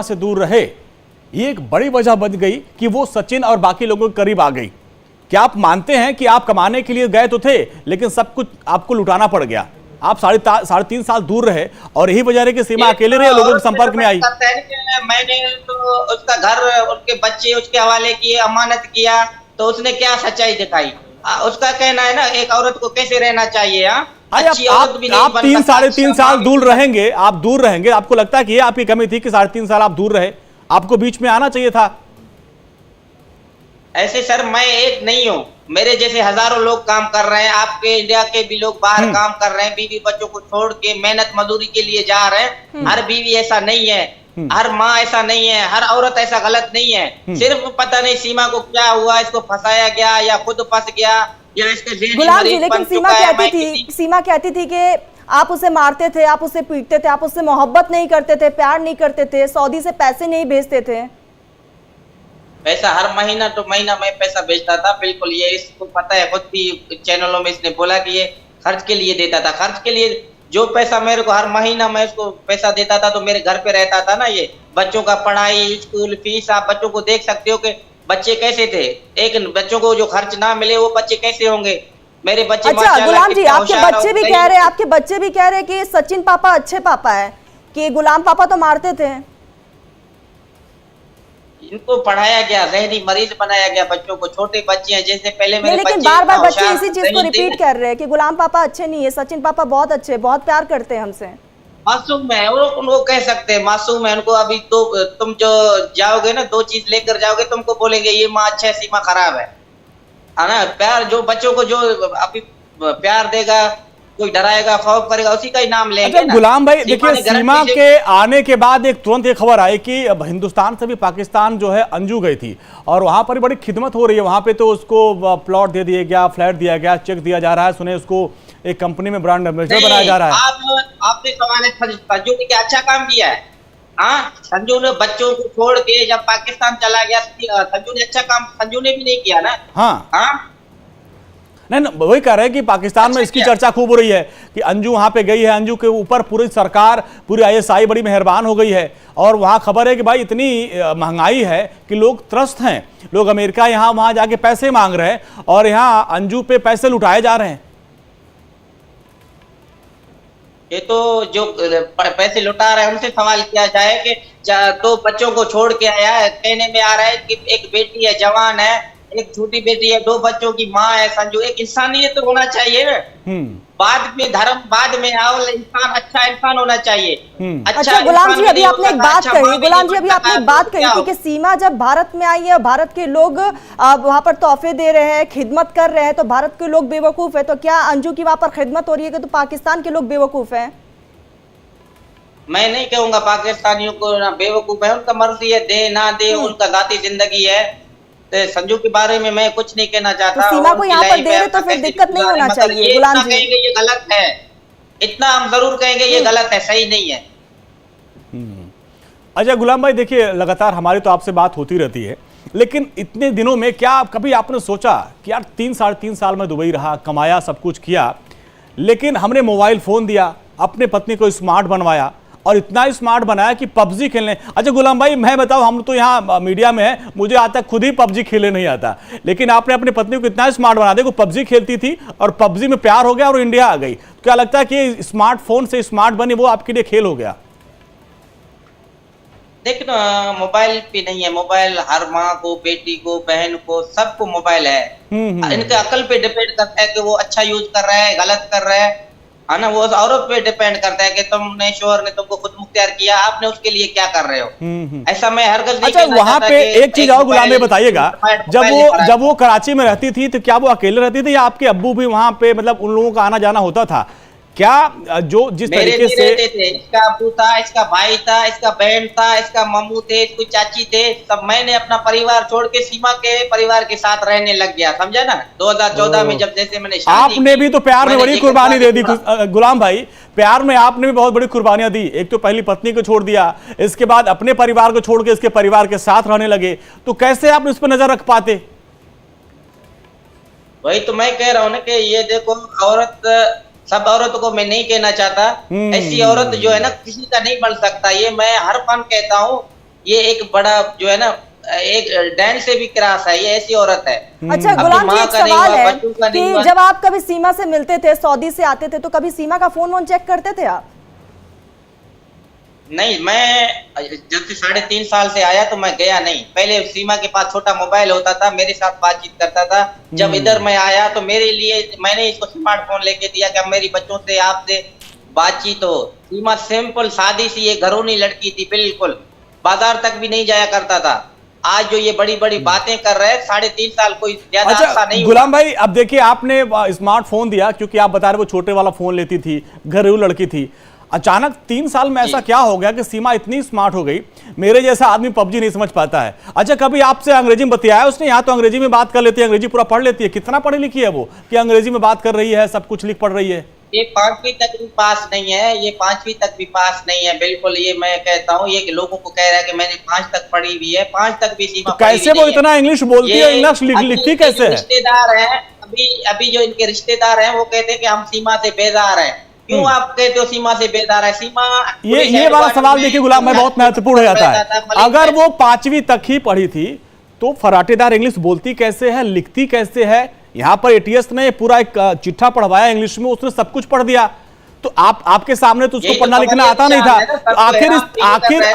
से दूर रहे, ये एक बड़ी वजह बन गई कि वो सचिन और बाकी लोगों के करीब आ गई। क्या आप मानते हैं कि आप कमाने के लिए गए तो थे, लेकिन सब कुछ आपको लुटाना पड़ गया? आप साढ़े तीन साल दूर रहे और यही वजह है कि सीमा अकेले रहे, लोगों के संपर्क में आई। मैंने तो उसका घर, उसके बच्चे उसके हवाले किए, अमानत किया, तो उसने क्या सच्चाई दिखाई? उसका कहना है ना, एक औरत को कैसे रहना चाहिए। आप 3-3.5 साल दूर रहेंगे, आप दूर रहेंगे, आपको लगता है कि ये आपकी कमी थी कि 3.5 साल आप दूर रहे? आपको बीच में आना चाहिए था। ऐसे सर, मैं एक नहीं हूँ, मेरे जैसे हजारों लोग काम कर रहे हैं। आपके इंडिया के भी लोग बाहर काम कर रहे हैं, बीवी बच्चों को छोड़ के मेहनत मजदूरी के लिए जा रहे हैं। हर बीवी ऐसा नहीं है, हर माँ ऐसा नहीं है, हर औरत ऐसा गलत नहीं है। सिर्फ पता नहीं सीमा को क्या हुआ, इसको फंसाया गया या खुद फंस गया या इसके गुलाम जी, लेकिन सीमा कहती थी कि आप उसे मारते थे, आप उसे पीटते थे, आप उससे मोहब्बत नहीं करते थे, प्यार नहीं करते थे, सऊदी से पैसे नहीं भेजते थे। पैसा हर महीना तो महीना मैं पैसा भेजता था, बिल्कुल। ये इसको पता है, खुद भी चैनलों में इसने बोला कि ये खर्च के लिए देता था। खर्च के लिए जो पैसा मेरे को हर महीना मैं उसको पैसा देता था, तो मेरे घर पे रहता था ना। ये बच्चों का पढ़ाई, स्कूल फीस, आप बच्चों को देख सकते हो कि बच्चे कैसे थे। एक बच्चों को जो खर्च ना मिले वो बच्चे कैसे होंगे? मेरे बच्चे अच्छा गुलाम जी, आपके बच्चे भी कह रहे हैं कि सचिन पापा अच्छे पापा है, कि गुलाम पापा तो मारते थे। इनको पढ़ाया गया, जहनी मरीज बनाया गया बच्चों को। छोटे बच्चे हैं जैसे पहले मेरे लेकिन बार बार बच्चे इसी चीज को रिपीट कर रहे हैं कि गुलाम पापा अच्छे नहीं है, सचिन पापा बहुत अच्छे, बहुत प्यार करते हैं हमसे। मासूम है उनको कह सकते हैं, मासूम है उनको। अभी तो तुम जो जाओगे ना, 2 चीज लेकर जाओगे, तुमको बोलेंगे ये माँ अच्छा है, सीमा खराब है ना। प्यार जो बच्चों को जो अभी प्यार देगा, कोई डराएगा, खौफ करेगा, उसी का ही नाम लेंगे। अच्छा गुलाम भाई, देखिए सीमा के आने के बाद एक तुरंत एक खबर आई कि हिंदुस्तान से भी पाकिस्तान जो है अंजू गई थी और वहां पर बड़ी खिदमत हो रही है। वहां पे तो उसको प्लॉट दे दिया गया, फ्लैट दिया गया, चेक दिया जा रहा है, सुने उसको एक कंपनी में ब्रांड एम्बेसडर बनाया जा रहा है। आपने सवाल है, संजू ने क्या अच्छा काम किया है? हाँ, संजू ने बच्चों को छोड़ के जब पाकिस्तान चला गया, संजू ने अच्छा काम संजू ने भी नहीं किया ना। हाँ नहीं, वही कह रहे हैं कि पाकिस्तान में इसकी चर्चा खूब हो रही है कि अंजू वहां पे गई है, अंजू के ऊपर पूरी सरकार, पूरी आईएसआई बड़ी मेहरबान हो गई है। और वहां खबर है कि भाई इतनी महंगाई है कि लोग त्रस्त हैं, लोग अमेरिका यहाँ वहां जाके पैसे मांग रहे हैं और यहाँ अंजू पे पैसे लुटाए जा रहे हैं। ये तो जो पैसे लुटा रहे हैं उनसे सवाल किया जाए कि तो बच्चों को छोड़ के आया है। कहने में आ रहा है कि एक बेटी है, जवान है, एक छोटी बेटी है, 2 बच्चों की माँ है। संजू, एक इंसानियत तो होना चाहिए ना। बाद में धर्म बाद में आओ, इंसान अच्छा इंसान होना चाहिए। अच्छा गुलाम जी, अभी आपने एक बात कही, गुलाम जी अभी आपने एक बात कही थी कि सीमा जब भारत में आई है, भारत के लोग वहां पर तोहफे दे रहे हैं, खिदमत कर रहे हैं, तो भारत के लोग बेवकूफ है। तो क्या अंजू की वहां पर खिदमत हो रही है कि तो पाकिस्तान के लोग बेवकूफ है? मैं नहीं कहूंगा पाकिस्तानियों को ना बेवकूफ है, उनका मर्जी है, दे ना दे, उनका जाती जिंदगी है। तो संजू के बारे में मैं कुछ नहीं कहना चाहता। तो सीमा को यहाँ पर दे रहे तो फिर दिक्कत नहीं होना चाहिए। गुलाम जी कहेंगे ये गलत है, इतना हम जरूर कहेंगे ये गलत है, सही नहीं है। अच्छा गुलाम भाई, देखिए लगातार हमारी तो आपसे बात होती रहती है, लेकिन इतने दिनों में क्या कभी आपने सोचा कि यार 3-3.5 साल में दुबई रहा, कमाया, सब कुछ किया, लेकिन हमने मोबाइल फोन दिया, अपने पत्नी को स्मार्ट बनवाया और इतना स्मार्ट बनाया कि पबजी खेलने। अच्छा गुलाम भाई, मैं बताऊं, हम तो यहाँ मीडिया में है, मुझे आज तक खुद ही पबजी खेलने नहीं आता, लेकिन आपने अपनी पत्नी को इतना स्मार्ट बना दिया कि पबजी खेलती थी और पबजी में प्यार हो गया और इंडिया आ गई। तो क्या लगता है कि स्मार्टफोन से स्मार्ट बनी, वो आपके लिए खेल हो गया? देख ना, मोबाइल पे नहीं है, मोबाइल हर माँ को, बेटी को, बहन को, सबको मोबाइल है। इनके अकल पे डिपेंड करता है कि वो अच्छा यूज कर रहा है, गलत कर रहा है ना। वो औरत पे डिपेंड करता है कि तुमने, शोहर ने तुमको खुद मुख्तियार किया, आपने उसके लिए क्या कर रहे हो। ऐसा मैं हर गलती। अच्छा वहां पे एक चीज और गुलाम भाई बताइएगा, जब वो कराची में रहती थी तो क्या वो अकेले रहती थी या आपके अब्बू भी वहां पे, मतलब उन लोगों का आना जाना होता था क्या? जो जिस तरीके से रहते थे, इसका अब्बू था, इसका भाई था, इसका बहन था, इसका मम्मू थे, इसकी चाची थे, सब। मैंने अपना परिवार छोड़ के सीमा के परिवार के साथ रहने लग गया, समझा ना। 2014 में जब जैसे मैंने आपने भी तो प्यार में बड़ी कुर्बानी दे दी गुलाम भाई, प्यार में आपने भी बहुत बड़ी कुर्बानियां दी। एक तो पहली पत्नी को छोड़ दिया, इसके बाद अपने परिवार को छोड़ के इसके परिवार के साथ रहने लगे, तो कैसे आप इस पर नजर रख पाते? वही तो मैं कह रहा हूँ ना कि ये देखो, औरत, सब औरतों को मैं नहीं कहना चाहता, ऐसी औरत जो है ना किसी का नहीं बन सकता। ये मैं हर फन कहता हूँ ये एक बड़ा जो है ना, एक डैन से भी क्रॉस है, ये ऐसी औरत है। अच्छा अपनी गुलाम जी, माँ एक का नहीं सवाल हुआ, है बच्चों का नहीं कि हुआ। जब आप कभी सीमा से मिलते थे, सऊदी से आते थे, तो कभी सीमा का फोन वोन चेक करते थे आप? नहीं, मैं जब से 3.5 साल से आया तो मैं गया नहीं। पहले सीमा के पास छोटा मोबाइल होता था, मेरे साथ बातचीत करता था। जब इधर मैं आया तो मेरे लिए, मैंने इसको स्मार्टफोन लेके दिया कि अब मेरी बच्चों से, आपसे बातचीत हो। सीमा सिंपल सादी सी ये घरोनी लड़की थी, बिल्कुल बाजार तक भी नहीं जाया करता था। आज जो ये बड़ी बड़ी बातें कर रहे हैं, 3.5 साल कोई ज्यादा अच्छा नहीं गुलाम भाई, अब देखिए आपने स्मार्टफोन दिया क्योंकि आप बता रहे वो छोटे वाला फोन लेती थी, घरेलू लड़की थी। अचानक 3 साल में ऐसा क्या हो गया कि सीमा इतनी स्मार्ट हो गई? मेरे जैसा आदमी पबजी नहीं समझ पाता है। अच्छा, कभी आपसे अंग्रेजी में बतियाया उसने? यहाँ तो अंग्रेजी में बात कर लेती है, अंग्रेजी पूरा पढ़ लेती है। कितना पढ़ी लिखी है वो कि अंग्रेजी में बात कर रही है, सब कुछ लिख पढ़ रही है? ये 5वीं तक भी पास नहीं है, ये 5वीं तक भी पास नहीं है, बिल्कुल। ये मैं कहता हूँ, ये लोगों को कह रहा है कि मैंने 5 तक पढ़ी हुई है, 5 तक भी सीमा तो कैसे वो इतना इंग्लिश बोलती है, इंग्लिश लिखती कैसे है? रिश्तेदार हैं, अभी जो इनके रिश्तेदार हैं वो कहते हैं कि हम सीमा से बेजार हैं। क्यों आप कहते हो सीमा से बेजार है? सीमा ये वाला सवाल देखिए गुलाम भाई बहुत महत्वपूर्ण हो जाता है। अगर वो 5वीं तक ही पढ़ी थी तो फराटेदार इंग्लिश बोलती कैसे है, लिखती कैसे है? यहाँ पर एटीएस ने पूरा एक चिट्ठा पढ़वाया इंग्लिश में, उसने सब कुछ पढ़ दिया। तो आपके सामने तो उसको पढ़ना लिखना आता नहीं था। तो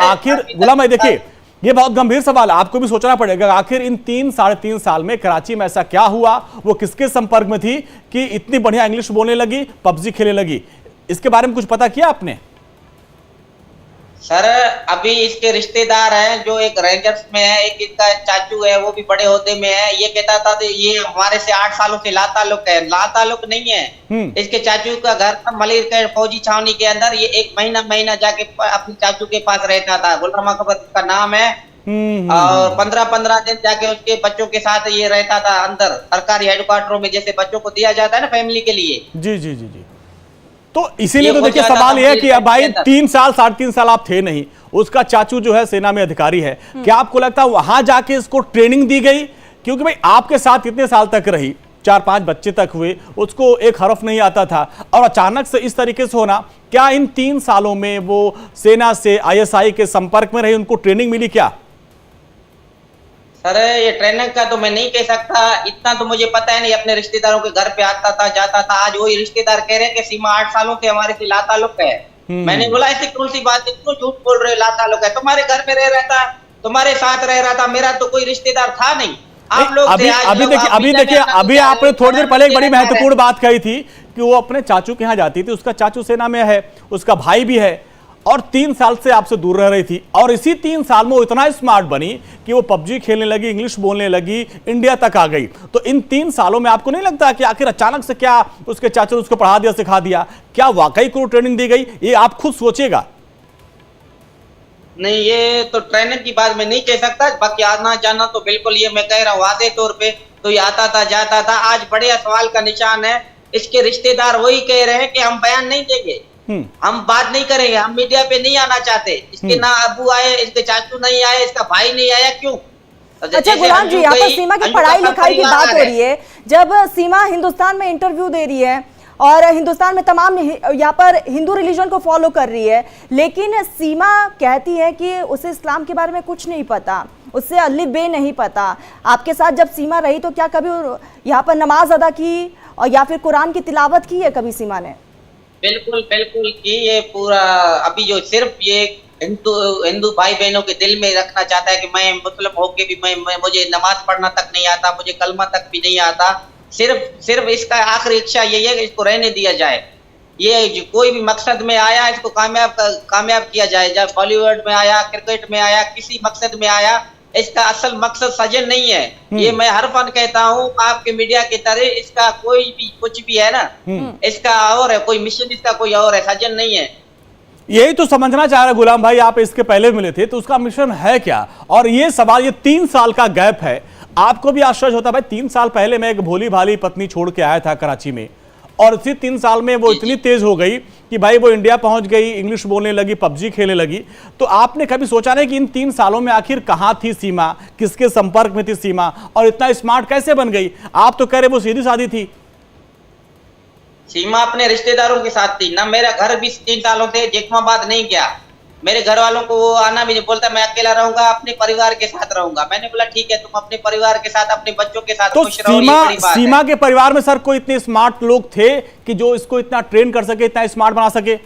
आखिर गुलाम भाई देखिए, ये बहुत गंभीर सवाल है, आपको भी सोचना पड़ेगा। आखिर इन 3-3.5 साल में कराची में ऐसा क्या हुआ? वो किसके संपर्क में थी कि इतनी बढ़िया इंग्लिश बोलने लगी, पबजी खेलने लगी? इसके बारे में कुछ पता किया आपने? सर, अभी इसके रिश्तेदार हैं जो एक रेंजर्स में है, एक इसका चाचू है वो भी बड़े ओहदे में है। ये कहता था तो ये हमारे से 8 सालों से लाताल्लुक है। लाताल्लुक नहीं है, इसके चाचू का घर था मलिर के फौजी छावनी के अंदर। ये 1 महीना जाके अपने चाचू के पास रहता था। गुलाम अकबर का नाम है। और 15 दिन जाके उसके बच्चों के साथ ये रहता था अंदर सरकारी हेडक्वार्टरों में, जैसे बच्चों को दिया जाता है ना फैमिली के लिए। जी जी जी जी। तो इसीलिए तो देखिए सवाल यह है कि अब भाई 3 साल 3.5 साल आप थे नहीं, उसका चाचू जो है सेना में अधिकारी है। क्या आपको लगता है वहां जाके इसको ट्रेनिंग दी गई? क्योंकि भाई आपके साथ इतने साल तक रही, 4-5 बच्चे तक हुए, उसको एक हरफ नहीं आता था, और अचानक से इस तरीके से होना, क्या इन 3 सालों में वो सेना से ISI के संपर्क में रही, उनको ट्रेनिंग मिली क्या? सर, ये ट्रेनिंग का तो मैं नहीं कह सकता, इतना तो मुझे पता है नहीं। अपने रिश्तेदारों के घर पे आता था, जाता था। आज वही रिश्तेदार कह रहे हैं कि सीमा 8 सालों से हमारे से लाताल्लुक है। मैंने बोला ऐसी कौन सी बात है, क्यों झूठ बोल रहे हो? लाताल्लुक है, तुम्हारे घर में रह रहा था, तुम्हारे साथ रह रहा था, मेरा तो कोई रिश्तेदार था नहीं। आप लोग अभी देखिए अभी आपने थोड़ी देर पहले एक बड़ी महत्वपूर्ण बात कही थी कि वो अपने चाचू के यहाँ जाती थी, उसका चाचू सेना में है, उसका भाई भी है, और 3 साल से आपसे दूर रह रही थी। और इसी 3 साल में वो इतना स्मार्ट बनी कि वो पबजी खेलने लगी, इंग्लिश बोलने लगी, इंडिया तक आ गई। तो इन 3 सालों में आपको नहीं लगता कि आखिर अचानक से क्या उसके चाचा ने उसको पढ़ा दिया, सिखा दिया? क्या वाकई को ट्रेनिंग दी गई? ये आप खुद सोचेगा। नहीं, ये तो ट्रेनिंग की बात मैं नहीं कह सकता। बाकी आना जाना तो बिल्कुल, ये मैं कह रहा हूँ वादे तौर पे तो ये आता था, जाता था। आज बड़े सवाल का निशान है, इसके रिश्तेदार वही कह रहे हैं कि हम बयान नहीं देंगे, हम बात नहीं करेंगे, हम मीडिया पे नहीं आना चाहते। इसके ना अबू आए, इसके चाचू नहीं आए, इसका भाई नहीं आया, क्यों? अच्छा गुलाम जी, यहाँ पर सीमा की पढ़ाई लिखाई की बात हो रही है। जब सीमा हिंदुस्तान में इंटरव्यू दे रही है और हिंदुस्तान में तमाम यहाँ पर हिंदू रिलीजन को फॉलो कर रही है, लेकिन सीमा कहती है कि उसे इस्लाम के बारे में कुछ नहीं पता, उससे अलिफ बे नहीं पता। आपके साथ जब सीमा रही तो क्या कभी यहाँ पर नमाज अदा की और या फिर कुरान की तिलावत की है कभी सीमा ने? बिल्कुल बिल्कुल कि ये पूरा अभी जो सिर्फ ये हिंदू भाई बहनों के दिल में रखना चाहता है कि मैं मुस्लिम होके भी मुझे नमाज पढ़ना तक नहीं आता, मुझे कलमा तक भी नहीं आता। सिर्फ इसका आखिरी इच्छा यही है कि इसको रहने दिया जाए। ये कोई भी मकसद में आया, इसको कामयाब किया जाए। जब बॉलीवुड में आया, क्रिकेट में आया, किसी मकसद में आया, इसका असल मकसद सजन नहीं है। ये मैं हर फन कहता हूँ आपके मीडिया की तरह, इसका कोई भी कुछ भी है ना, इसका और है, कोई मिशन इसका कोई और है, सजन नहीं है। यही तो समझना चाह रहे गुलाम भाई, आप इसके पहले मिले थे तो उसका मिशन है क्या? और ये सवाल, ये 3 साल का गैप है, आपको भी आश्चर्य होता भाई 3 साल पहले मैं एक भोली भाली पत्नी छोड़ के आया था कराची में, और इसी 3 साल में वो इतनी तेज हो गई कि भाई वो इंडिया पहुंच गई, इंग्लिश बोलने लगी, पबजी खेलने लगी। तो आपने कभी सोचा नहीं कि इन 3 सालों में आखिर कहां थी सीमा, किसके संपर्क में थी सीमा, और इतना स्मार्ट कैसे बन गई? आप तो कह रहे वो सीधी सादी थी। सीमा अपने रिश्तेदारों के साथ थी ना। मेरा घर भी 3 सालों से जैकमाबाद नहीं गया, मेरे घर वालों को वो आना भी नहीं, बोलता मैं अकेला रहूंगा, अपने परिवार के साथ रहूंगा। मैंने बोला ठीक है, तुम अपने परिवार के साथ, अपने बच्चों के साथ तो खुश रहो, ये बड़ी बात है। सीमा के परिवार में सर कोई इतने स्मार्ट लोग थे कि जो इसको इतना ट्रेन कर सके, इतना स्मार्ट बना सके?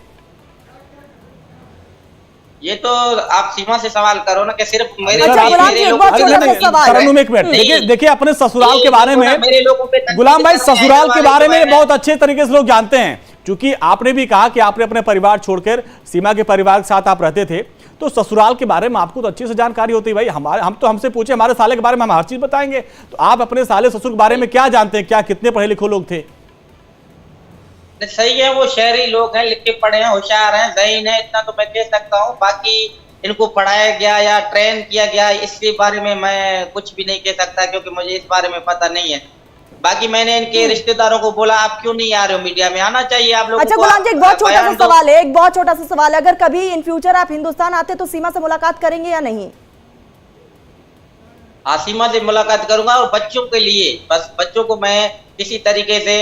ये तो आप सीमा से सवाल करो ना, कि सिर्फ मेरे अच्छा, भाई, गुलाम मेरे जी, एक लोग- बहुत छोटा सा सवाल है। तरन्नुम, एक मिनट, नहीं। देखिए अपने ससुराल के बारे में, मेरे लोगों पे तकलीफ गुलाम भाई कर रहे हैं, ससुराल के बारे में हमारे बहुत अच्छे तरीके से लोग जानते हैं, क्योंकि आपने भी कहा कि आपने अपने परिवार छोड़कर सीमा के परिवार के साथ आप रहते थे, तो ससुराल के बारे में आपको तो अच्छी से जानकारी होती है भाई। हमसे पूछे हमारे साले के बारे में, हम हर चीज बताएंगे। तो आप अपने साले ससुर के बारे में क्या जानते हैं, क्या कितने पढ़े लिखे लोग थे? सही है, वो शहरी लोग हैं, लिख के पढ़े हैं, होशियार हैं, ज़हीन है, इतना तो मैं कह सकता हूँ। बाकी इनको पढ़ाया गया या ट्रेन किया गया, इसके बारे में मैं कुछ भी नहीं कह सकता, क्योंकि मुझे इस बारे में पता नहीं है। बाकी मैंने इनके रिश्तेदारों को बोला, आप क्यों नहीं आ रहे हो मीडिया में, आना चाहिए आप लोगों अच्छा को। गुलाम जी, एक बहुत छोटा सा बयान दो। सवाल है, एक बहुत छोटा सा सवाल है, अगर कभी इन फ्यूचर आप हिंदुस्तान आते तो सीमा से मुलाकात करेंगे या नहीं? सीमा से मुलाकात करूंगा, और बच्चों के लिए, बस बच्चों को मैं किसी तरीके से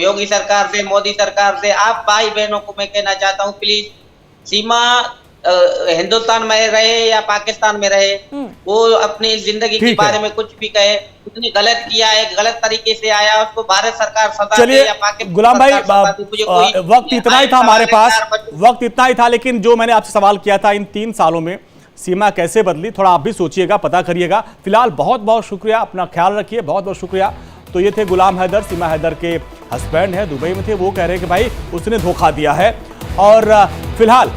योगी सरकार से, मोदी सरकार से, आप भाई बहनों को मैं कहना चाहता हूँ, प्लीज सीमा हिंदुस्तान में रहे या पाकिस्तान में रहे, वो अपनी जिंदगी के ठीक है। बारे में कुछ भी कहे, उसने गलत किया है, गलत तरीके से आया, उसको भारत सरकार सजा चलिए दे या पाकिस्तान गुलाम भाई, सरकार सजा दे, मुझे कोई- वक्त इतना ही था हमारे पास, वक्त इतना ही था, लेकिन जो मैंने आपसे सवाल किया था, इन 3 सालों में सीमा कैसे बदली, थोड़ा आप भी सोचिएगा, पता करिएगा। फिलहाल बहुत बहुत शुक्रिया, अपना ख्याल रखिए, बहुत बहुत शुक्रिया। तो ये थे गुलाम हैदर, सीमा हैदर के हस्बैंड हैं, दुबई में थे। वो कह रहे हैं कि भाई उसने धोखा दिया है। और फिलहाल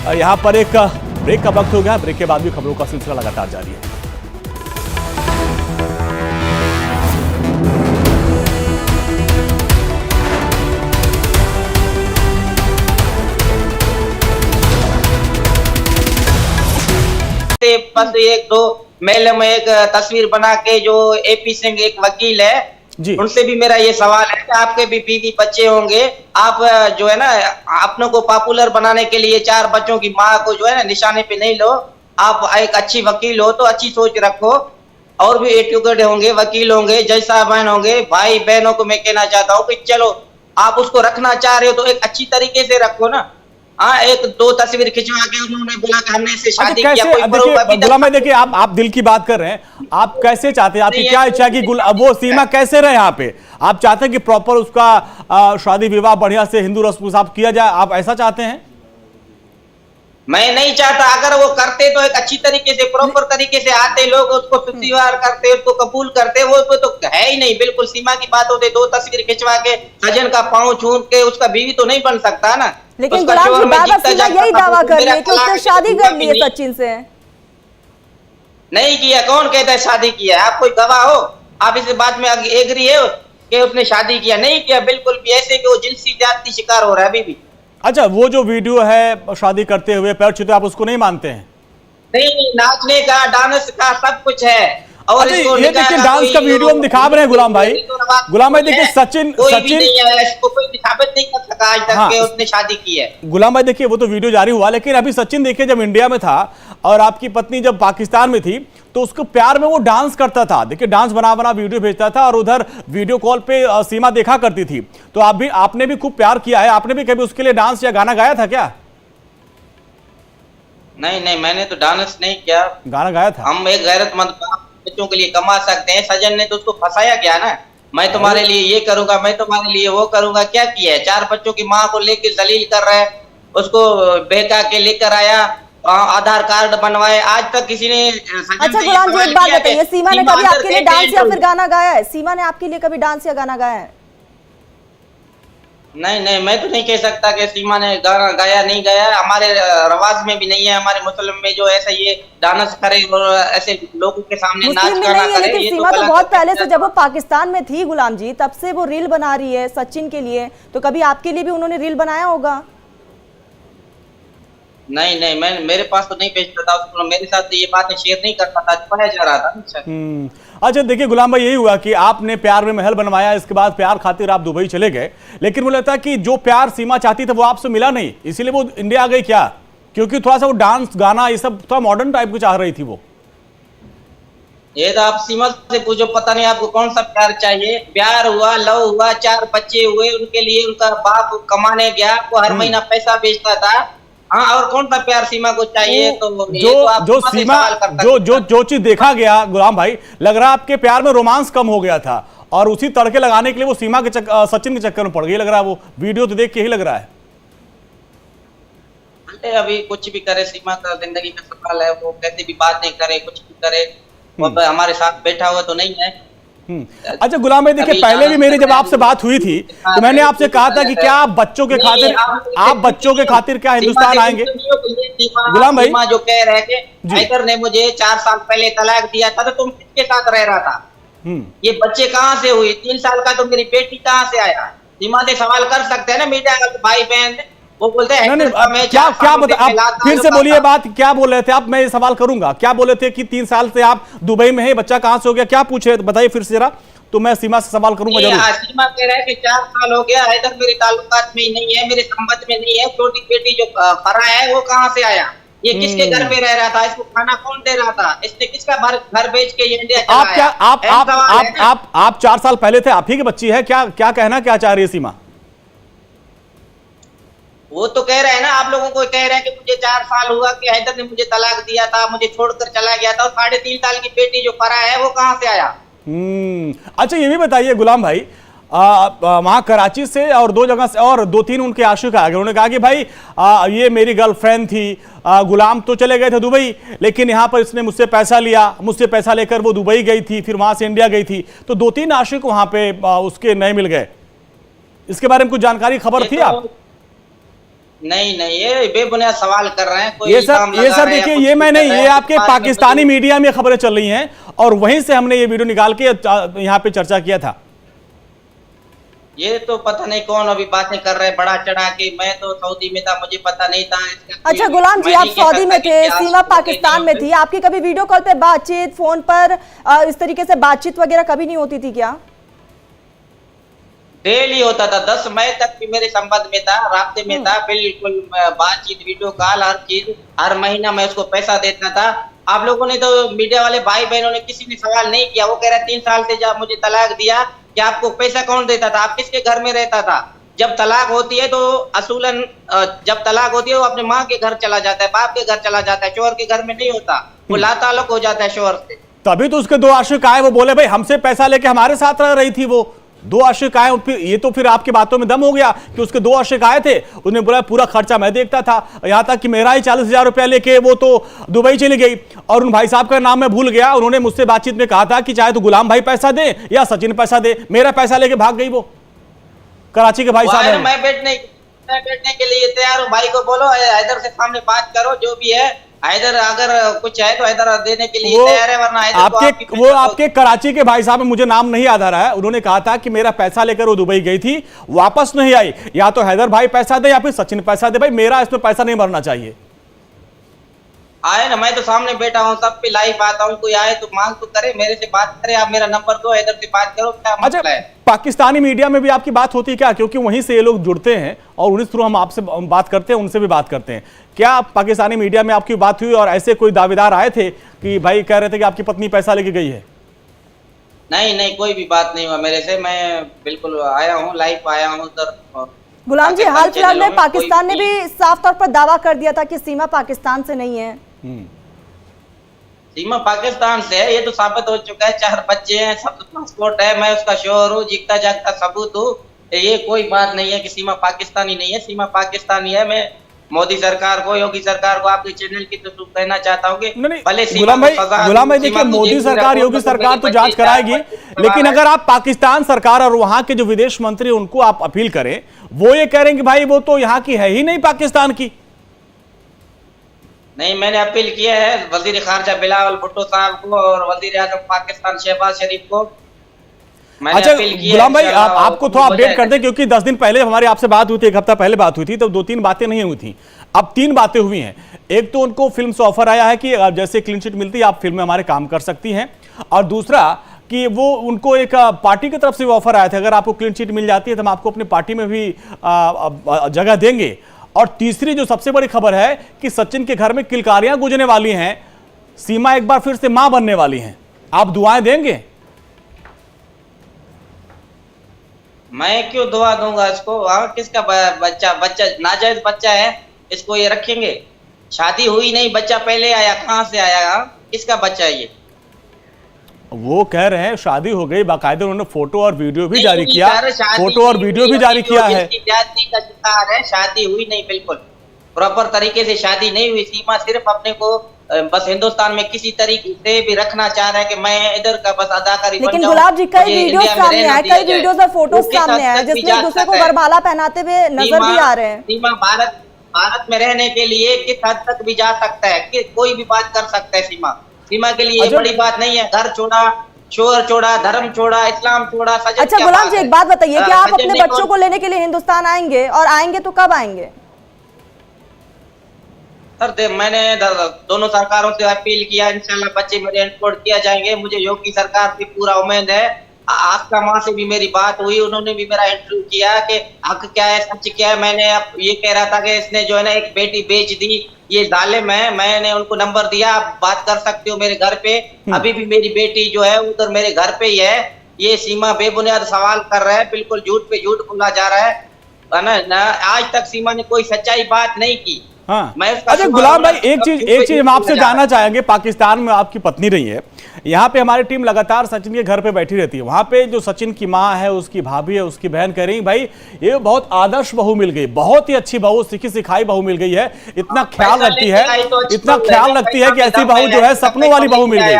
यहाँ पर एक ब्रेक का वक्त हो गया, ब्रेक के बाद भी खबरों का सिलसिला लगातार जारी है। बस एक दो मेल में एक तस्वीर बना के, जो एपी सिंह एक वकील है जी, उनसे भी मेरा ये सवाल है कि आपके भी बीवी बच्चे होंगे, आप जो है ना अपनों को पॉपुलर बनाने के लिए 4 बच्चों की माँ को जो है ना निशाने पे नहीं लो। आप एक अच्छी वकील हो तो अच्छी सोच रखो, और भी एडवोकेट होंगे, वकील होंगे, जज साहबान होंगे, भाई बहनों को मैं कहना चाहता हूँ कि चलो आप उसको रखना चाह रहे हो तो एक अच्छी तरीके से रखो ना। हाँ, एक 2 तस्वीर खिंचवा के उन्होंने बोला कि हमने इससे शादी किया, कोई प्रूफ अभी तक- गुलाम भाई देखिए, आप दिल की बात कर रहे हैं, आप कैसे चाहते हैं, आपकी नहीं, क्या ये इच्छा है कि वो सीमा कैसे रहे यहाँ पे? आप चाहते हैं कि प्रॉपर उसका शादी विवाह बढ़िया से हिंदू रस्म के साथ किया जाए, आप ऐसा चाहते हैं? मैं नहीं चाहता, अगर वो करते तो एक अच्छी तरीके से, प्रॉपर तरीके से आते लोग, उसको स्वीकार करते, उसको कबूल करते, वो तो है ही नहीं। बिल्कुल सीमा की बात होती, 2 तस्वीर खिंचवा के सजन का पांव छूम के उसका बीवी तो नहीं बन सकता ना। लेकिन उसका गुलाम जो जी, हमें बाबा जीता सीमा जागता यही था, दावा वो कर रही मेरा है कि उसने तलाक शादी हुआ कर भी ली है नहीं। सचिन से। नहीं किया, कौन कहता है शादी किया है? आप कोई गवाह हो? आप इस बात में एग्री है कि उसने शादी किया? नहीं किया, बिल्कुल भी। ऐसे कि वो जिनसी जाति शिकार हो रहा है अभी भी। अच्छा, वो जो वीडियो है शादी करते हुए पैर छूते, आप उसको नहीं मानते हैं? नहीं, नाचने का, डांस का सब कुछ है। और अच्छा, इसको ये देखिए डांस का वीडियो हम दिखा रहे हैं गुलाम भाई। गुलाम भाई देखिए, सचिन कोई भी नहीं है, इसको कोई साबित नहीं कर सका आज तक हाँ, कि उसने शादी की है। गुलाम भाई देखिए, वो तो वीडियो जारी हुआ, लेकिन अभी सचिन देखिए, जब इंडिया में था और आपकी पत्नी जब पाकिस्तान में थी, तो उसको प्यार में वो डांस करता था। देखिए, डांस बना बना वीडियो भेजता था, और उधर वीडियो कॉल पे सीमा देखा करती थी। तो आपने भी खूब प्यार किया है, आपने भी कभी उसके लिए डांस या गाना गाया था क्या? नहीं, मैंने तो डांस नहीं किया। गाना गाया था? हम एक गैरतमंद बच्चों के लिए कमा सकते हैं। सजन ने तो उसको फंसाया क्या ना, मैं तुम्हारे लिए ये करूंगा, मैं तुम्हारे लिए वो करूंगा। क्या किया है? 4 बच्चों की माँ को लेके जलील कर रहा है, उसको बहका के लेकर आया, आधार कार्ड बनवाए, आज तक किसी ने अच्छा गुलाम जी, एक बात बताइए, सीमा ने कभी आपके लिए डांस या फिर गाना गाया है? सीमा ने आपके लिए कभी डांस या गाना गाया है? नहीं, मैं तो नहीं कह सकता कि सीमा ने गाना गाया नहीं गाया। हमारे रवाज में भी नहीं है, हमारे मुस्लिम में जो ऐसा ये डांस करे और ऐसे लोगों के सामने नाच मुस्लिम में गाना नहीं है, करे, लेकिन ये सीमा तो गलत बहुत है। पहले से, जब वो पाकिस्तान में थी गुलाम जी, तब से वो रील बना रही है सचिन के लिए, तो कभी आपके लिए भी उन्होंने रील बनाया होगा? नहीं, मैं मेरे पास तो नहीं भेजता था उसको, मेरे साथ तो ये बातें शेयर नहीं करता था, छुपाया जा रहा था। अच्छा देखिए गुलाम भाई, यही हुआ कि आपने प्यार में महल बनवाया, इसके बाद प्यार खातिर आप दुबई चले गए, लेकिन मुझे लगता है कि जो प्यार सीमा चाहती थी वो आपसे मिला नहीं, इसीलिए वो इंडिया आ गई क्या? क्योंकि थोड़ा सा वो डांस गाना ये सब थोड़ा मॉडर्न टाइप को चाह रही थी वो। ये तो आप सीमा से पूछो, पता नहीं आपको कौन सा प्यार चाहिए। प्यार हुआ, लव हुआ, 4 बच्चे हुए, उनके लिए उनका बाप कमाने गया, वो हर महीना पैसा भेजता था। हाँ, और कौन सा प्यार सीमा को चाहिए? तो ये जो तो आप जो सीमा से सीमा सवाल कर सकते जो हैं। जो चीज देखा गया गुलाम भाई, लग रहा है आपके प्यार में रोमांस कम हो गया था और उसी तड़के लगाने के लिए वो सीमा के सचिन के चक्कर में पड़ गई, लग रहा है। वो वीडियो तो देख के ही लग रहा है। अभी कुछ भी करे, सीमा का जिंदगी का सवाल है, वो कैसे भी बात नहीं करे, कुछ भी करे, वो अब हमारे साथ बैठा हुआ तो नहीं है। अच्छा गुलाम भाई, देखिए पहले भी मेरी जब आपसे बात हुई थी तो मैंने आपसे कहा था कि क्या आप बच्चों के खातिर, आप बच्चों के खातिर क्या हिंदुस्तान आएंगे? गुलाम भाई, सीमा जो कह रहे थे हैदर ने मुझे 4 साल पहले तलाक दिया था, तो तुम किसके साथ रह रहा था? ये बच्चे कहाँ से हुए? 3 साल का तो मेरी बेटी कहाँ से आया? सीमा से सवाल कर सकते हैं ना मीडिया का, भाई बहन। वो बोलते हैं क्या बता, आप फिर से बोलिए बात, क्या बोल रहे थे आप? मैं ये सवाल करूंगा, क्या बोले थे कि 3 साल से आप दुबई में है, बच्चा कहां से हो गया, क्या पूछे बताइए फिर से जरा, तो मैं सीमा से सवाल करूंगा जरूर। सीमा कह रहे हैं कि 4 साल हो गया, हैदर मेरे ताल्लुकात में ही नहीं है, मेरे संबंध में नहीं है। छोटी बेटी जो फरा है वो कहाँ से आया? ये किसके घर में रह रहा था? इसको खाना कौन दे रहा था? इसने किसका घर बेच के ये इंडिया चला? आप क्या आप 4 साल पहले थे, आप ही की बच्ची है, क्या कहना क्या चाह रही है सीमा? वो तो कह रहे हैं ना, आप लोगों को कह रहे हैं कि मुझे 4 साल हुआ कि हैदर ने मुझे तलाक दिया था, मुझे छोड़कर चला गया था, और 3.5 साल की बेटी जो फरा है वो कहाँ से आया? अच्छा ये भी बताइए गुलाम भाई, वहां कराची से और 2 जगह से और 2-3 उनके आशिक आ गए, उन्होंने कहा कि भाई ये मेरी गर्लफ्रेंड थी, गुलाम तो चले गए थे दुबई, लेकिन यहाँ पर इसने मुझसे पैसा लिया, मुझसे पैसा लेकर वो दुबई गई थी, फिर वहां से इंडिया गई थी, तो 2-3 आशिक वहां पे उसके नए मिल गए। इसके बारे में कुछ जानकारी, खबर थी आप? नहीं, ये बेबुनियाद सवाल कर रहे हैं। ये सर देखिए, ये मैं नहीं, ये आपके पाकिस्तानी मीडिया में खबरें चल रही हैं और वहीं से हमने ये वीडियो निकाल के यहाँ पे चर्चा किया था। ये तो पता नहीं कौन अभी बातें कर रहे हैं बड़ा चढ़ा के। मैं तो सऊदी में था, मुझे पता नहीं था। अच्छा गुलाम जी, आप सऊदी में थे, सीमा पाकिस्तान में थी, आपकी कभी वीडियो कॉल पे बातचीत, फोन पर इस तरीके से बातचीत वगैरह कभी नहीं होती थी क्या? डेली होता था, 10 मई तक भी मेरे संबंध में था, रास्ते में था, बिल्कुल बातचीत, वीडियो कॉल, हर चीज। हर महीना मैं उसको पैसा देता था। आप लोगों ने तो, मीडिया वाले भाई बहनों ने किसी ने सवाल नहीं किया। वो कह रहे 3 साल से जब मुझे तलाक दिया, कि आपको पैसा कौन देता था? आप किसके घर में रहता था? जब तलाक होती है तो असूलन जब तलाक होती है वो अपने माँ के घर चला जाता है, बाप के घर चला जाता है, शोहर के घर में नहीं होता। वो लाताल्लुक हो जाता है शोहर से। तभी तो उसके 2 आशिक आए, वो बोले भाई हमसे पैसा लेके हमारे साथ रह रही थी, वो 2 आशिक आए। ये तो फिर आपकी बातों में दम हो गया कि उसके 2 आशिक आए थे, उसने बोला पूरा खर्चा मैं देखता था, यहां तक कि मेरा ही 40,000 रुपया लेके वो तो दुबई चली गई। और उन भाई साहब का नाम मैं भूल गया, उन्होंने मुझसे बातचीत में कहा था कि चाहे तो गुलाम भाई पैसा दे या सचिन पैसा दे, मेरा पैसा लेके भाग गई वो कराची के भाई साहब। मैं बैठने के लिए तैयार हूँ। भाई को बोलो हैदर से सामने बात करो, जो भी है। हैदर अगर कुछ है तो हैदर देने के लिए तैयार है, वरना हैदर आपके कराची के भाई साहब, मुझे नाम नहीं याद आ रहा है, उन्होंने कहा था कि मेरा पैसा लेकर वो दुबई गई थी, वापस नहीं आई, या तो हैदर भाई पैसा दे या फिर सचिन पैसा दे, भाई मेरा इसमें पैसा नहीं मरना चाहिए। आए ना, मैं तो सामने बैठा हूँ, सब पे लाइव आता हूँ, कोई आए तो मांग तो करे, मेरे से बात करे, आप मेरा नंबर दो, हैदर से बात करो, क्या मसला है? पाकिस्तानी मीडिया में भी आपकी बात होती है क्या? क्योंकि वहीं से ये लोग जुड़ते हैं और उन्हीं थ्रू हम आपसे बात करते हैं, उनसे भी बात करते हैं। क्या पाकिस्तानी मीडिया में आपकी बात हुई और ऐसे कोई दावेदार आए थे कि भाई कह रहे थे कि आपकी पत्नी पैसा लेके गई है? नहीं, कोई भी बात नहीं हुआ मेरे से। मैं बिल्कुल आया हूँ, लाइव आया हूँ उधर। गुलाम जी, हाल फिलहाल में पाकिस्तान ने भी साफ तौर पर दावा कर दिया था कि सीमा पाकिस्तान से नहीं है। सीमा पाकिस्तान से है, ये तो साबित हो चुका है। 4 बच्चे हैं, सब पासपोर्ट है, मैं उसका शोहर हूँ, जीता जागता सबूत हूँ। ये कोई बात नहीं है कि सीमा पाकिस्तानी नहीं है, सीमा पाकिस्तानी है। मैं मोदी सरकार को, योगी सरकार को, आपके चैनल की तो कहना चाहता हूँ कि भले गुलाम भाई देखिए, मोदी सरकार, योगी सरकार तो जांच कराएगी, लेकिन अगर आप पाकिस्तान सरकार और वहां के जो विदेश मंत्री उनको आप अपील करें, वो ये कह रहे हैं कि भाई वो तो यहाँ की है ही नहीं, पाकिस्तान की। नहीं, मैंने अपील किया है वजीर खारजा बिलावल भुट्टो साहब को और वजीर आजम पाकिस्तान शहबाज शरीफ को। अच्छा गुलाम भाई, आपको थोड़ा अपडेट कर दें, क्योंकि 10 दिन पहले हमारी आपसे बात हुई थी, 1 हफ्ता पहले बात हुई थी, तो 2-3 बातें नहीं हुई थी। अब 3 बातें हुई हैं। एक तो उनको फिल्म से ऑफर आया है कि जैसे क्लीन चिट मिलती है आप फिल्म में हमारे काम कर सकती हैं, और दूसरा कि वो उनको एक पार्टी की तरफ से ऑफर आया था, अगर आपको क्लीन चिट मिल जाती है तो हम आपको अपनी पार्टी में भी जगह देंगे। और तीसरी जो सबसे बड़ी खबर है कि सचिन के घर में किलकारियां गूंजने वाली हैं, सीमा एक बार फिर से मां बनने वाली हैं। आप दुआएं देंगे? मैं क्यों दुआ दूंगा इसको? किसका बच्चा नाजायज बच्चा है, इसको ये रखेंगे? शादी हुई नहीं, बच्चा पहले आया, कहाँ से आया? किसका बच्चा है ये? वो कह रहे हैं शादी हो गई, बाकायदा उन्होंने फोटो और वीडियो भी जारी नहीं किया, सर, शादी फोटो और नहीं वीडियो हुई, भी जारी अभी किया जो है। जिसकी ज्यादती का शिकार है, शादी हुई नहीं, बिल्कुल प्रॉपर तरीके से शादी नहीं हुई। सीमा सिर्फ अपने को बस हिंदुस्तान में किसी तरीके से भी रखना चाह रहा है कि मैं इधर का बस अदाकारी बन लेकिन जाऊं, गुलाब जी, कई मुझे वीडियोस इंडिया में सामने रहना आए, दिया कई जाए। वीडियोस और फोटोज वो किस सामने हद आए तक भी जिसमें जा एक दूसरे को सकता है? वरमाला पहनाते हुए नजर भी आ रहे हैं। सीमा भारत में रहने के लिए किस हद तक भी जा सकता है, कि कोई भी बात कर सकता है। सीमा के लिए ये अच्छा, बड़ी बात नहीं है। घर छोड़ा, शोहर छोड़ा, धर्म छोड़ा, इस्लाम छोड़ा, सजन अच्छा क्या गुलाम बात जी, है? एक बात बताइए कि आप सजन अपने ने बच्चों कौन- को लेने के लिए हिंदुस्तान आएंगे, और आएंगे तो कब आएंगे? सर मैंने दोनों सरकारों से अपील किया, इंशाल्लाह बच्चे मेरे इंपोर्ट किया जाएंगे। मुझे योगी सरकार से पूरा उम्मीद है। आस्था माँ से भी मेरी बात हुई, उन्होंने भी मेरा इंटरव्यू किया कि हक क्या है, सच क्या है। मैंने अब ये कह रहा था कि इसने जो है ना एक बेटी बेच दी, ये जालिम है। मैंने उनको नंबर दिया, आप बात कर सकते हो मेरे घर पे। अभी भी मेरी बेटी जो है उधर मेरे घर पे ही है। ये सीमा बेबुनियाद सवाल कर रहा है, बिल्कुल झूठ पे झूठ बोला जा रहा है ना। आज तक सीमा ने कोई सच्चाई बात नहीं की। हाँ। मैं उसका अच्छा शुक्र गुलाम भाई, गुजार एक चीज हम आपसे जानना चाहेंगे। पाकिस्तान में आपकी पत्नी रही है, यहाँ पे हमारी टीम लगातार सचिन के घर पे बैठी रहती है। वहां पे जो सचिन की माँ है, उसकी भाभी है, उसकी बहन कह रही भाई ये बहुत आदर्श बहू मिल गई, बहुत ही अच्छी बहू, सीखी सिखाई बहू मिल गई है, इतना ख्याल रखती है, इतना ख्याल रखती है कि ऐसी बहू जो है सपनों वाली बहू मिल गई,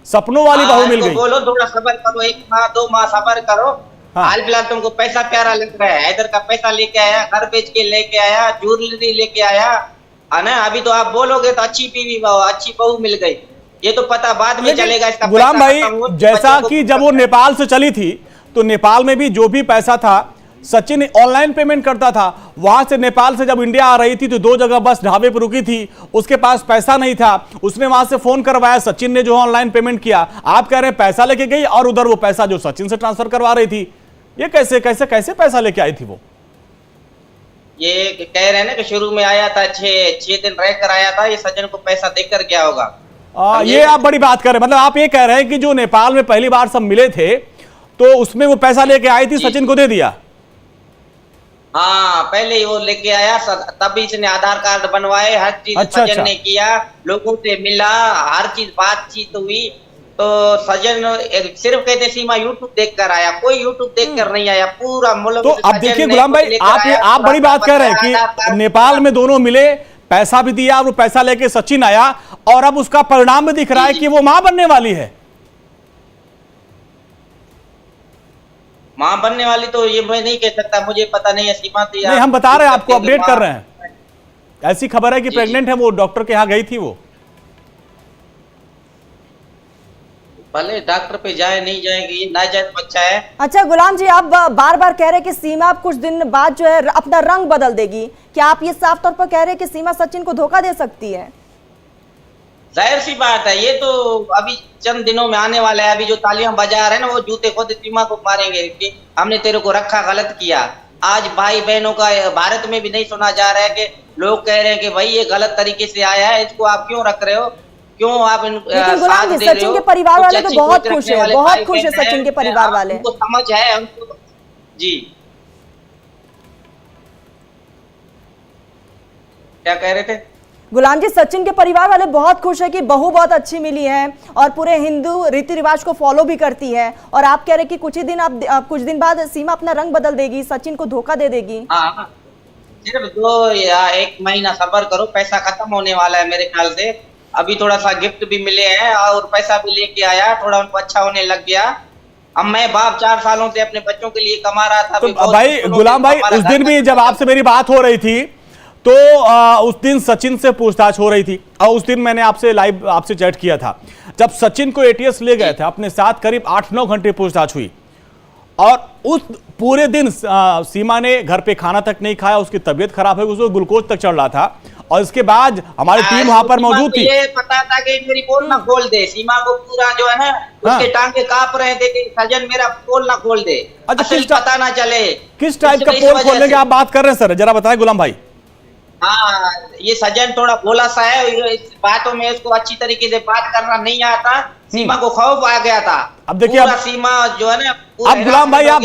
सपनों वाली बहू मिल गई। बोलो थोड़ा सबर करो, 1 माह 2 माह सबर करो। हाँ। हाल फिलहाल तुमको पैसा प्यारा लग रहा है, इधर का पैसा लेके आया, घर बेच के लेके आया, ज्वेलरी लेके आया है ना। अभी तो आप बोलोगे तो अच्छी बीवी अच्छी बहू मिल गई, ये तो पता बाद में चलेगा। इसका गुलाम भाई, खत्म हो, जैसा बच्चों कि को- जब वो नेपाल से चली थी तो नेपाल में भी जो भी पैसा था सचिन ऑनलाइन पेमेंट करता था। वहां से नेपाल से जब इंडिया आ रही थी तो 2 जगह बस ढाबे पर रुकी थी, उसके पास पैसा नहीं था, उसने वहां से फोन करवाया, सचिन ने जो ऑनलाइन पेमेंट किया। आप कह रहे हैं पैसा लेके गई और उधर वो पैसा जो सचिन से ट्रांसफर करवा रही थी, ये कैसे कैसे कैसे पैसा लेके आई थी वो? ये कह रहे हैं ना कि शुरू में आया था, 6 दिन रह कर आया था, ये सज्जन को पैसा देकर गया होगा। ये आप बड़ी बात कर रहे हैं, मतलब आप ये कह रहे हैं कि जो नेपाल में पहली बार सब मिले थे तो उसमें वो पैसा लेके आई थी, सचिन को दे दिया। हाँ, पहले ही वो लेके आया, तभी इसने आधार कार्ड बनवाए, हर चीज अच्छा, सजन ने किया, लोगों से मिला, हर चीज बातचीत हुई। तो सजन सिर्फ कहते सीमा यूट्यूब देखकर आया, कोई यूट्यूब देखकर नहीं आया, पूरा मुल्क। तो अब देखिए गुलाम भाई, आप बड़ी बात कह रहे हैं कि नेपाल में दोनों मिले, पैसा भी दिया, वो पैसा लेके सचिन आया और अब उसका परिणाम भी दिख रहा है कि वो मां बनने वाली है। मां बनने वाली तो ये मैं नहीं कह सकता, मुझे पता नहीं है। सीमा तो नहीं, हम बता रहे हैं आपको, अपडेट कर रहे हैं। ऐसी खबर है कि प्रेग्नेंट है, वो डॉक्टर के यहाँ गई थी वो। भले डॉक्टर पे जाए नहीं जाएगी, ये नाजायज बच्चा है। अच्छा गुलाम जी, आप बार बार कह रहे हैं कि सीमा अब कुछ दिन बाद जो है अपना रंग बदल देगी, क्या आप ये साफ तौर पर कह रहे हैं कि सीमा सचिन को धोखा दे सकती है? जाहिर सी बात है, ये तो अभी चंद दिनों में आने वाला है। अभी जो तालियां बजा रहे हैं ना, वो जूते खुद सीमा को मारेंगे कि हमने तेरे को रखा, गलत किया। आज भाई बहनों का भारत में भी नहीं सुना जा रहा है कि लोग कह रहे हैं कि भाई ये गलत तरीके से आया है, इसको आप क्यों रख रहे हो, क्यों आप लेकिन गुलाम जी, सचिन के परिवार वाले तो बहुत खुश है, बहुत खुश है सचिन के परिवार वाले। उनको समझ है, उनको जी क्या कह रहे थे गुलाम जी, सचिन के परिवार वाले बहुत खुश है कि बहू बहुत अच्छी मिली है और पूरे हिंदू रीति रिवाज को फॉलो भी करती है, और आप कह रहे हैं कि कुछ ही दिन आप कुछ दिन बाद सीमा अपना रंग बदल देगी, सचिन को धोखा दे देगी। हाँ, सिर्फ 2 या 1 महीना सब्र करो, पैसा खत्म होने वाला है मेरे ख्याल से। अभी थोड़ा सा गिफ्ट भी मिले हैं और पैसा भी लेके आया, थोड़ा उनको अच्छा होने लग गया। अब मैं बाप 4 सालों से अपने बच्चों के लिए कमा रहा था। तो भाई गुलाम भाई, उस दिन भी जब आपसे मेरी बात हो रही थी तो उस दिन सचिन से पूछताछ हो रही थी और उस दिन मैंने आपसे लाइव आपसे चैट किया था। जब सचिन को एटीएस ले गए थे अपने साथ, करीब 8-9 घंटे पूछताछ हुई और उस पूरे दिन सीमा ने घर पे खाना तक नहीं खाया, उसकी तबीयत खराब है, उसको ग्लूकोज तक चढ़ रहा था और इसके बाद हमारी टीम वहां पर मौजूद थी। ये पता था कि मेरी पोल ना खोल दे, सीमा को पूरा जो है ना उसके टांगे कांप रहे थे कि सजन मेरा पोल ना खोल दे। अच्छा, असल पता ना चले किस टाइप का पोल खोलने की आप बात कर रहे हैं सर, जरा बताएं गुलाम भाई। हाँ, ये सजन थोड़ा भोला सा है, इस बातों में इसको अच्छी तरीके से बात करना नहीं आता, सीमा को खौफ आ गया था। अब देखिए, पूरा सीमा जो है ना, अब गुलाम भाई आप